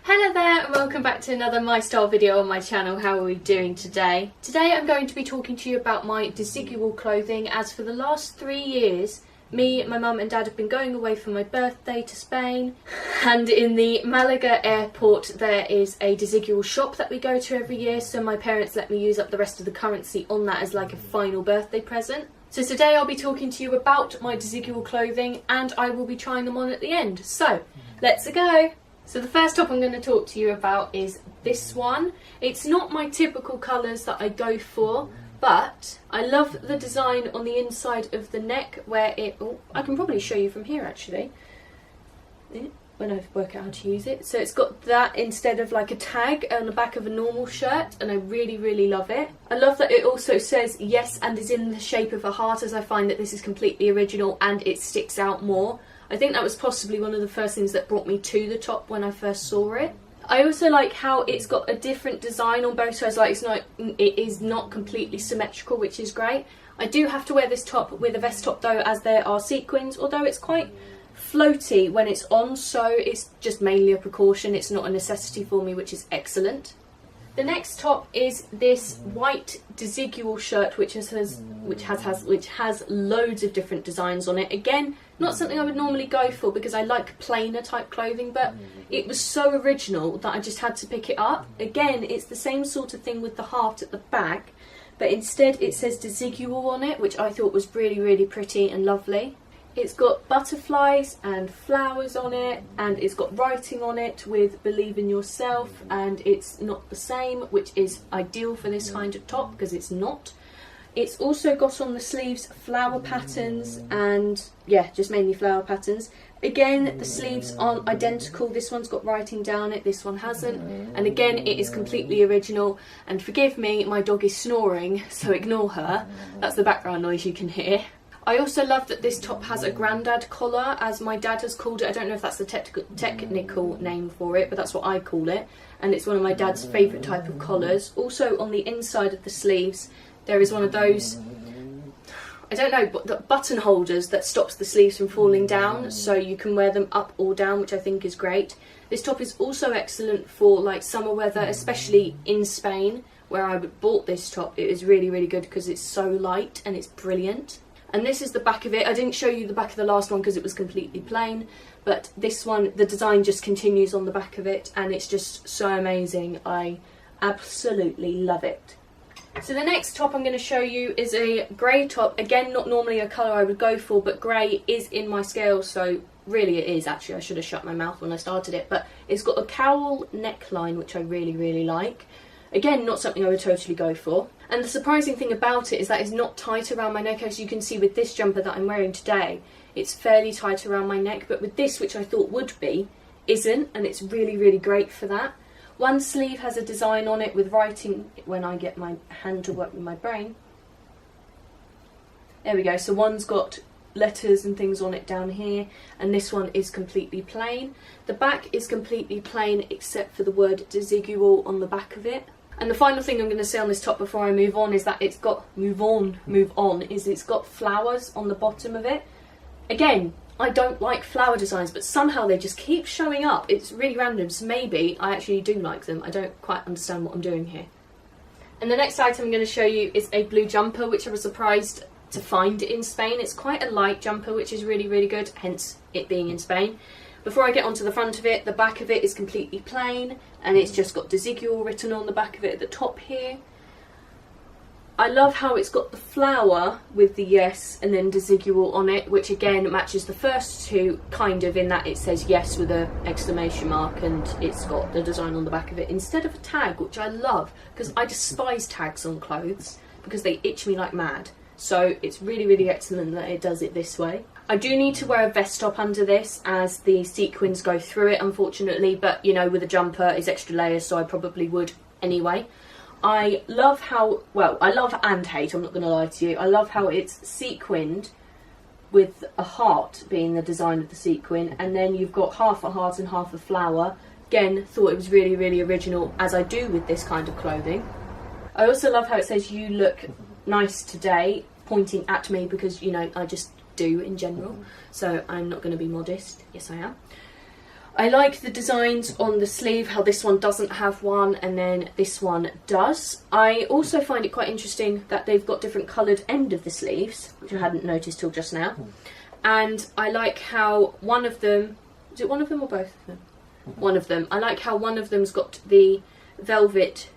Hello there and welcome back to another My Style video on my channel. How are we doing today? Today I'm going to be talking to you about my Desigual clothing, as for the last 3 years me, my mum and dad have been going away for my birthday to Spain, and in the Malaga airport there is a Desigual shop that we go to every year, so my parents let me use up the rest of the currency on that as like a final birthday present. So today I'll be talking to you about my Desigual clothing and I will be trying them on at the end. So let's go! So the first top I'm going to talk to you about is this one. It's not my typical colours that I go for, but I love the design on the inside of the neck where it... Oh, I can probably show you from here actually, when I work out how to use it. So it's got that instead of like a tag on the back of a normal shirt, and I really love it. I love that it also says yes and is in the shape of a heart, as I find that this is completely original and it sticks out more. I think that was possibly one of the first things that brought me to the top when I first saw it. I also like how it's got a different design on both sides, like it is not completely symmetrical, which is great. I do have to wear this top with a vest top though, as there are sequins, although it's quite floaty when it's on, so it's just mainly a precaution. It's not a necessity for me, which is excellent. The next top is this white Desigual shirt, which has loads of different designs on it. Again, not something I would normally go for because I like plainer type clothing, but it was so original that I just had to pick it up. Again, it's the same sort of thing with the heart at the back, but instead it says Desigual on it, which I thought was really pretty and lovely. It's got butterflies and flowers on it, and it's got writing on it with believe in yourself, and it's not the same, which is ideal for this kind of top because it's not. It's also got on the sleeves flower patterns, and yeah, just mainly flower patterns. Again, the sleeves aren't identical. This one's got writing down it, this one hasn't. And again, it is completely original. And forgive me, my dog is snoring, so ignore her. That's the background noise you can hear. I also love that this top has a grandad collar, as my dad has called it. I don't know if that's the technical name for it, but that's what I call it. And it's one of my dad's favourite type of collars. Also on the inside of the sleeves, there is one of those, I don't know, but the button holders that stops the sleeves from falling down, so you can wear them up or down, which I think is great. This top is also excellent for like summer weather, especially in Spain, where I bought this top. It is really good because it's so light and it's brilliant. And this is the back of it. I didn't show you the back of the last one because it was completely plain, but this one, the design just continues on the back of it and it's just so amazing. I absolutely love it. So the next top I'm going to show you is a grey top. Again, not normally a colour I would go for, but grey is in my scale, so really it is actually. I should have shut my mouth when I started it, but it's got a cowl neckline, which I really like. Again, not something I would totally go for. And the surprising thing about it is that it's not tight around my neck, as you can see with this jumper that I'm wearing today. It's fairly tight around my neck, but with this, which I thought would be, isn't, and it's really great for that. One sleeve has a design on it with writing, when I get my hand to work with my brain. There we go, so one's got letters and things on it down here, and this one is completely plain. The back is completely plain except for the word Desigual on the back of it. And the final thing I'm going to say on this top before I move on is that it's got, it's got flowers on the bottom of it. Again, I don't like flower designs, but somehow they just keep showing up. It's really random, so maybe I actually do like them. I don't quite understand what I'm doing here. And the next item I'm going to show you is a blue jumper, which I was surprised to find in Spain. It's quite a light jumper, which is really good, hence it being in Spain. Before I get onto the front of it, the back of it is completely plain, and it's just got Desigual written on the back of it at the top here. I love how it's got the flower with the yes and then Desigual on it, which again matches the first two, kind of, in that it says yes with an exclamation mark, and it's got the design on the back of it instead of a tag, which I love because I despise tags on clothes because they itch me like mad. So it's really excellent that it does it this way. I do need to wear a vest top under this, as the sequins go through it, unfortunately, but you know, with a jumper it's extra layers, so I probably would anyway. I love how, well, I love and hate, I'm not going to lie to you, I love how it's sequined with a heart being the design of the sequin, and then you've got half a heart and half a flower. Again, thought it was really original, as I do with this kind of clothing. I also love how it says you look nice today, pointing at me, because, you know, I just do in general, so I'm not going to be modest. Yes, I am. I like the designs on the sleeve, how this one doesn't have one and then this one does. I also find it quite interesting that they've got different coloured end of the sleeves, which I hadn't noticed till just now. And I like how one of them, is it one of them or both of them? One of them. I like how one of them's got the velvet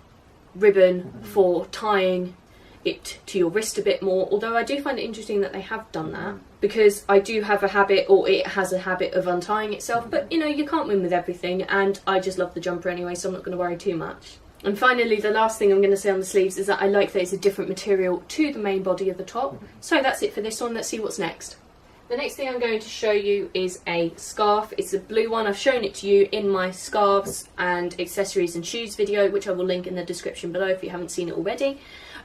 ribbon for tying it to your wrist a bit more, although I do find it interesting that they have done that, because I do have a habit, or it has a habit of untying itself, but you know, you can't win with everything, and I just love the jumper anyway, so I'm not going to worry too much. And finally, the last thing I'm going to say on the sleeves is that I like that it's a different material to the main body of the top. So that's it for this one. Let's see what's next. The next thing I'm going to show you is a scarf. It's a blue one. I've shown it to you in my scarves and accessories and shoes video, which I will link in the description below if you haven't seen it already.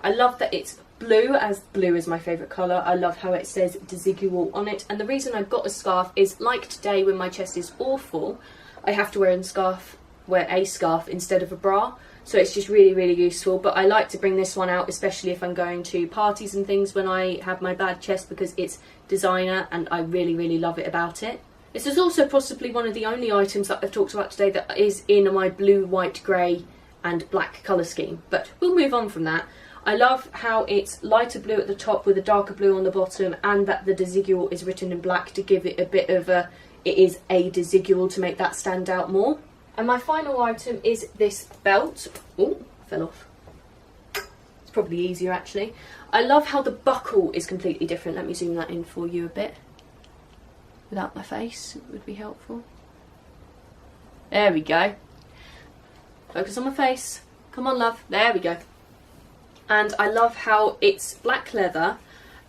I love that it's blue, as blue is my favourite colour. I love how it says Desigual on it. And the reason I've got a scarf is, like today when my chest is awful, I have to wear a scarf instead of a bra. So it's just really, really useful. But I like to bring this one out, especially if I'm going to parties and things when I have my bad chest, because it's designer and I really, really love it about it. This is also possibly one of the only items that I've talked about today that is in my blue, white, grey and black colour scheme. But we'll move on from that. I love how it's lighter blue at the top with a darker blue on the bottom, and that the Desigual is written in black to give it a bit of a, it is a Desigual, to make that stand out more. And my final item is this belt. Oh, fell off. It's probably easier actually. I love how the buckle is completely different. Let me zoom that in for you a bit. Without my face, it would be helpful. There we go. Focus on my face. Come on, love. There we go. And I love how it's black leather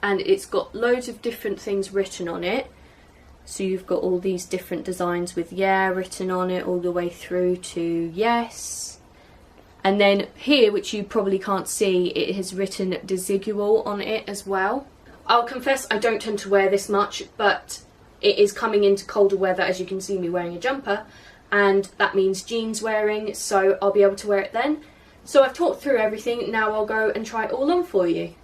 and it's got loads of different things written on it. So you've got all these different designs with yeah written on it all the way through to yes. And then here, which you probably can't see, it has written Desigual on it as well. I'll confess I don't tend to wear this much, but it is coming into colder weather, as you can see me wearing a jumper, and that means jeans wearing, so I'll be able to wear it then. So I've talked through everything, now I'll go and try it all on for you.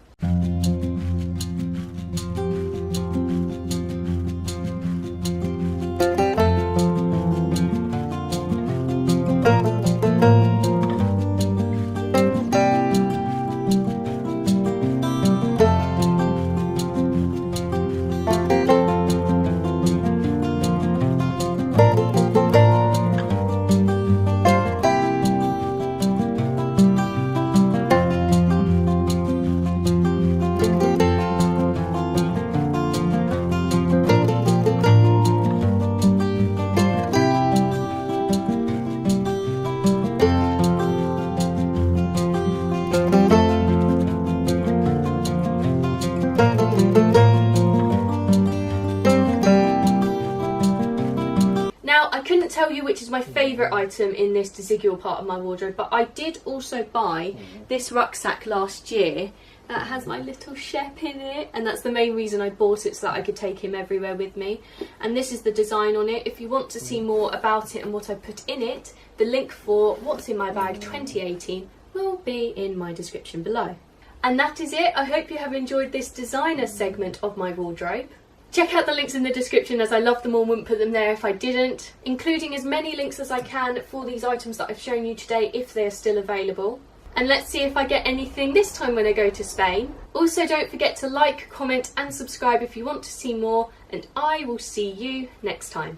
I couldn't tell you which is my favourite item in this Desigual part of my wardrobe, but I did also buy this rucksack last year that has my little Shep in it, and that's the main reason I bought it, so that I could take him everywhere with me. And this is the design on it. If you want to see more about it and what I put in it, the link for What's in My Bag 2018 will be in my description below. And that is it. I hope you have enjoyed this designer segment of my wardrobe. Check out the links in the description, as I love them all and wouldn't put them there if I didn't, including as many links as I can for these items that I've shown you today if they are still available. And let's see if I get anything this time when I go to Spain. Also, don't forget to like, comment and subscribe if you want to see more, and I will see you next time.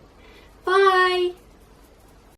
Bye!